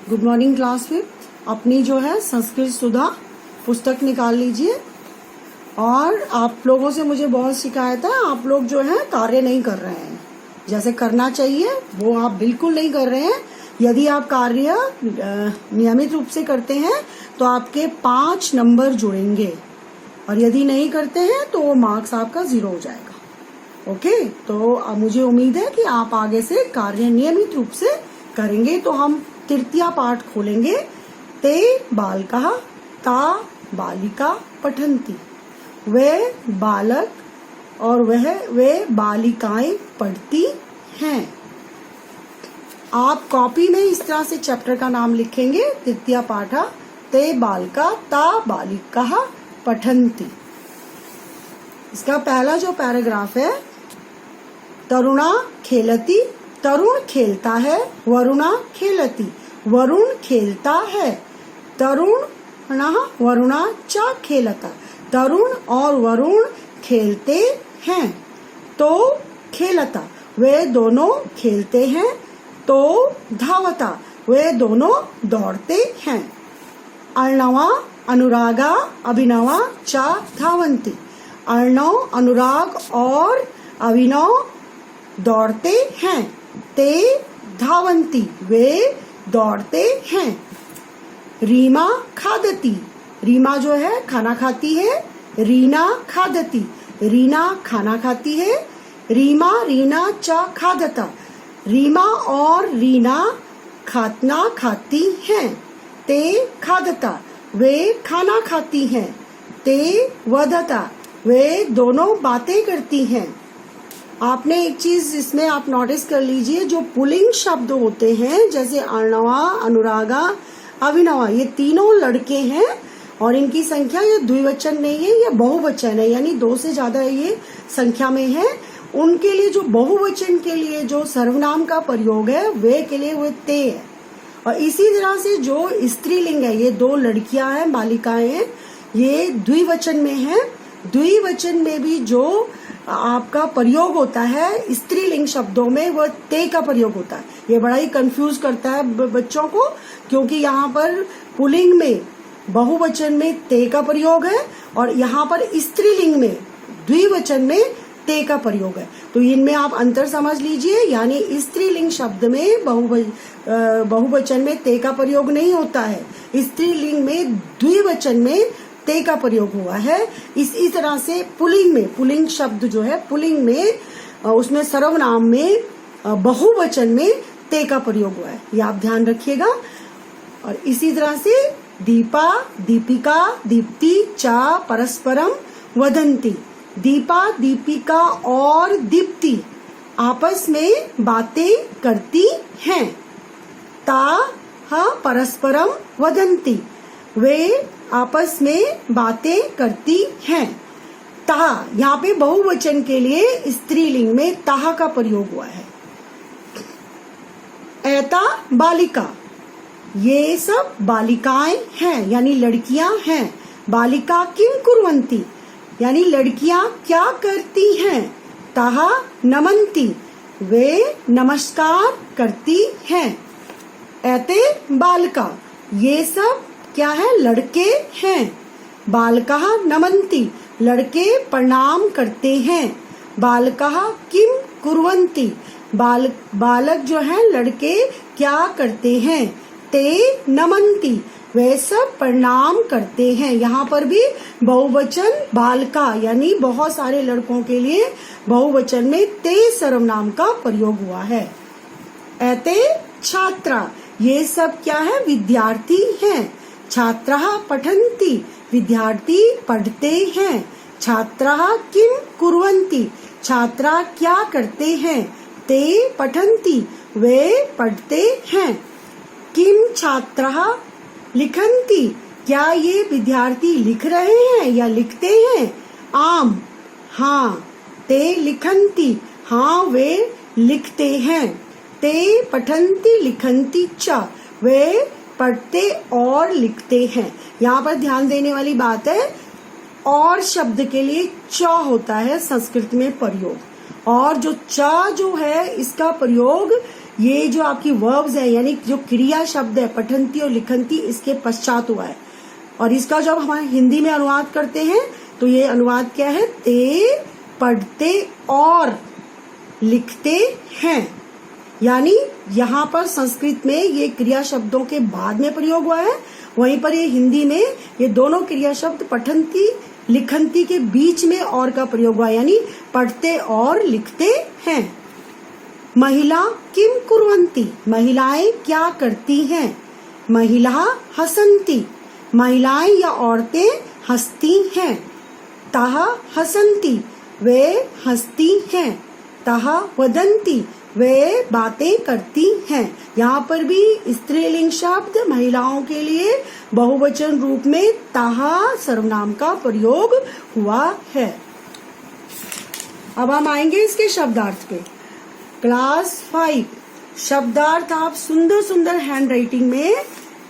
Good morning class में अपनी जो है संस्कृत सुधा पुस्तक निकाल लीजिए। और आप लोगों से मुझे बहुत शिकायत है, आप लोग जो है कार्य नहीं कर रहे हैं, जैसे करना चाहिए वो आप बिल्कुल नहीं कर रहे हैं। यदि आप कार्य नियमित रूप से करते हैं तो आपके 5 नंबर जुड़ेंगे, और यदि नहीं करते हैं तो वो मार्क्स आपका 0 हो जाएगा। ओके, तो मुझे उम्मीद है कि आप आगे से कार्य नियमित रूप से करेंगे। तो हम तृतीया पाठ खोलेंगे। ते बालकः ता बालिका पठन्ति। वे बालक और वे बालिकाएं पढ़ती हैं। आप कॉपी में इस तरह से चैप्टर का नाम लिखेंगे, तृतीया पाठ ते बालका ता बालिकाः पठन्ति। इसका पहला जो पैराग्राफ है, तरुणा खेलती, तरुण खेलता है। वरुणा खेलती, वरुण खेलता है। तरुण वरुणा च खेलता, तरुण और वरुण खेलते हैं। तो खेलता, वे दोनों खेलते हैं। तो धावता, वे दोनों दौड़ते हैं। अर्णवा अनुरागा अभिनवा च धावन्ति। अर्णव अनुराग और अभिनव दौड़ते हैं। ते धावन्ति, वे दौड़ते हैं। रीमा खादती, रीमा जो है खाना खाती है। रीना खादती, रीना खाना खाती है। रीमा रीना च खादता, रीमा और रीना खाना खाती हैं। ते खादता, वे खाना खाती हैं। ते वदता, वे दोनों बातें करती हैं। आपने एक चीज इसमें आप नोटिस कर लीजिए, जो पुल्लिंग शब्द होते हैं जैसे अर्णवा, अनुरागा, अभिनवा, ये तीनों लड़के हैं और इनकी संख्या ये द्विवचन नहीं है, ये बहुवचन है, यानी 2 से ज्यादा ये संख्या में है। उनके लिए जो बहुवचन के लिए जो सर्वनाम का प्रयोग है वे के लिए वो ते है। और इसी तरह से जो स्त्रीलिंग है, ये 2 लड़कियां हैं, बालिकाएं हैं, ये द्विवचन में है। द्विवचन में भी जो आपका प्रयोग होता है स्त्रीलिंग शब्दों में, वो ते का प्रयोग होता है। ये बड़ा ही कंफ्यूज करता है बच्चों को, क्योंकि यहाँ पर पुल्लिंग में बहुवचन में ते का प्रयोग है और यहाँ पर स्त्रीलिंग में द्विवचन में ते का प्रयोग है। तो इनमें आप अंतर समझ लीजिए, यानी स्त्रीलिंग शब्द में बहुवचन में ते का प्रयोग नहीं होता है, स्त्रीलिंग में द्विवचन में ते का प्रयोग हुआ है। इसी तरह से पुल्लिंग में, पुल्लिंग शब्द जो है पुल्लिंग में, उसमें सर्वनाम में बहुवचन में ते का प्रयोग हुआ है, ये आप ध्यान रखिएगा। और इसी तरह से दीपा, दीपिका, दीप्ति च परस्परम वदन्ति। दीपा, दीपिका और दीप्ति आपस में बातें करती हैं। ता परस्परम वदन्ति, वे आपस में बातें करती हैं। ता, यहाँ पे बहुवचन के लिए स्त्रीलिंग में ताह का प्रयोग हुआ है। एता बालिका, ये सब बालिकाएं हैं, यानी लड़कियां हैं। बालिका किम कुर्वन्ति, यानी लड़कियां क्या करती हैं। ताह नमन्ति, वे नमस्कार करती हैं। एते बालिका, ये सब क्या है, लड़के हैं। बालकः नमन्ति, लड़के प्रणाम करते हैं। बालकः किम कुर्वन्ति, बालक जो है लड़के क्या करते हैं। ते नमन्ति, वे सब प्रणाम करते हैं। यहाँ पर भी बहुवचन बालका, यानी बहुत सारे लड़कों के लिए बहुवचन में ते सर्वनाम का प्रयोग हुआ है। एते छात्रा, ये सब क्या है, विद्यार्थी हैं। छात्राः पठन्ति, विद्यार्थी पढ़ते हैं। छात्राः किम कुर्वन्ति, छात्रा क्या करते हैं। ते पठन्ति, वे पढ़ते हैं। किम छात्राः लिखन्ति, क्या ये विद्यार्थी लिख रहे हैं या लिखते हैं। आम, हाँ। ते लिखन्ति, हाँ वे लिखते हैं। ते पठन्ति लिखन्ति च, वे पढ़ते और लिखते हैं। यहाँ पर ध्यान देने वाली बात है, और शब्द के लिए च होता है संस्कृत में प्रयोग, और जो च जो है इसका प्रयोग ये जो आपकी वर्ब्स है यानी जो क्रिया शब्द है पठंती और लिखंती इसके पश्चात हुआ है। और इसका जब हम हिंदी में अनुवाद करते हैं तो ये अनुवाद क्या है, ते पढ़ते और लिखते हैं। यानी यहाँ पर संस्कृत में ये क्रिया शब्दों के बाद में प्रयोग हुआ है, वहीं पर ये हिंदी में ये दोनों क्रिया शब्द पठंती लिखंती के बीच में और का प्रयोग हुआ, यानी पढ़ते और लिखते हैं। महिला किम कुर्वन्ति, महिलाएं क्या करती हैं। महिला हसन्ति, महिलाएं या औरतें हंसती हैं। ताः हसन्ति, वे हंसती हैं। ताः वदन्ति, वे बातें करती हैं। यहाँ पर भी स्त्रीलिंग शब्द महिलाओं के लिए बहुवचन रूप में ताः सर्वनाम का प्रयोग हुआ है। अब हम आएंगे इसके शब्दार्थ पे। क्लास 5 शब्दार्थ आप सुंदर सुंदर हैंड राइटिंग में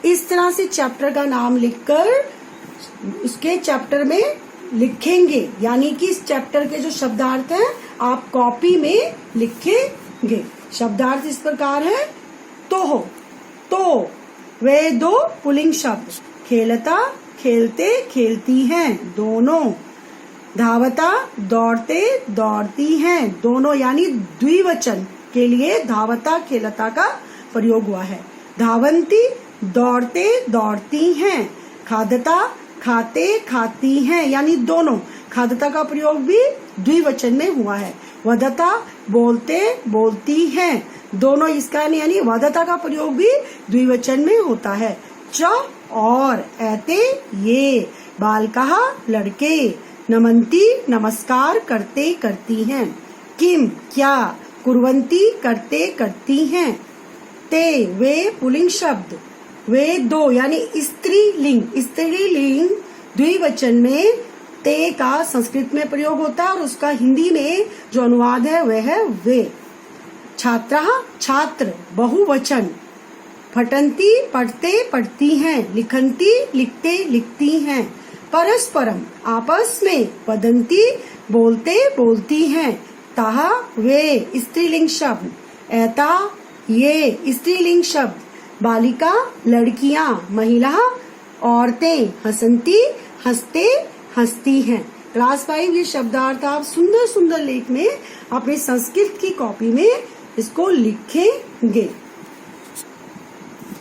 इस तरह से चैप्टर का नाम लिखकर उसके चैप्टर में लिखेंगे, यानी कि इस चैप्टर के जो शब्दार्थ हैं आप कॉपी में लिखेंगे। शब्दार्थ इस प्रकार है, तो वे दो पुल्लिंग शब्द, खेलता खेलते खेलती हैं दोनों, धावता दौड़ते दौड़ती हैं दोनों, यानी द्विवचन के लिए धावता खेलता का प्रयोग हुआ है। धावंती दौड़ते दौड़ती हैं, खादता खाते खाती हैं, यानी दोनों, खादता का प्रयोग भी द्विवचन में हुआ है। वदता बोलते बोलती हैं दोनों, इसका यानी वदता का प्रयोग भी द्विवचन में होता है। च और ऐते ये, बालकाः लड़के, नमन्ति नमस्कार करते करती हैं, किम क्या, कुर्वन्ति करते करती हैं, ते वे पुल्लिंग शब्द, वे दो यानी स्त्रीलिंग द्विवचन में ते का संस्कृत में प्रयोग होता है और उसका हिंदी में जो अनुवाद है वह है वे। छात्राः छात्र बहुवचन, पठन्ति पढ़ते पढ़ती हैं, लिखन्ति लिखते लिखती हैं, परस्परम आपस में, वदन्ति बोलते बोलती हैं, ताः वे स्त्रीलिंग शब्द, एता ये स्त्रीलिंग शब्द, बालिका लड़कियां, महिला औरतें, हसन्ति हंसते हंसती हैं। क्लास 5 ये शब्दार्थ आप सुंदर सुंदर लेख में अपने संस्कृत की कॉपी में इसको लिखेंगे।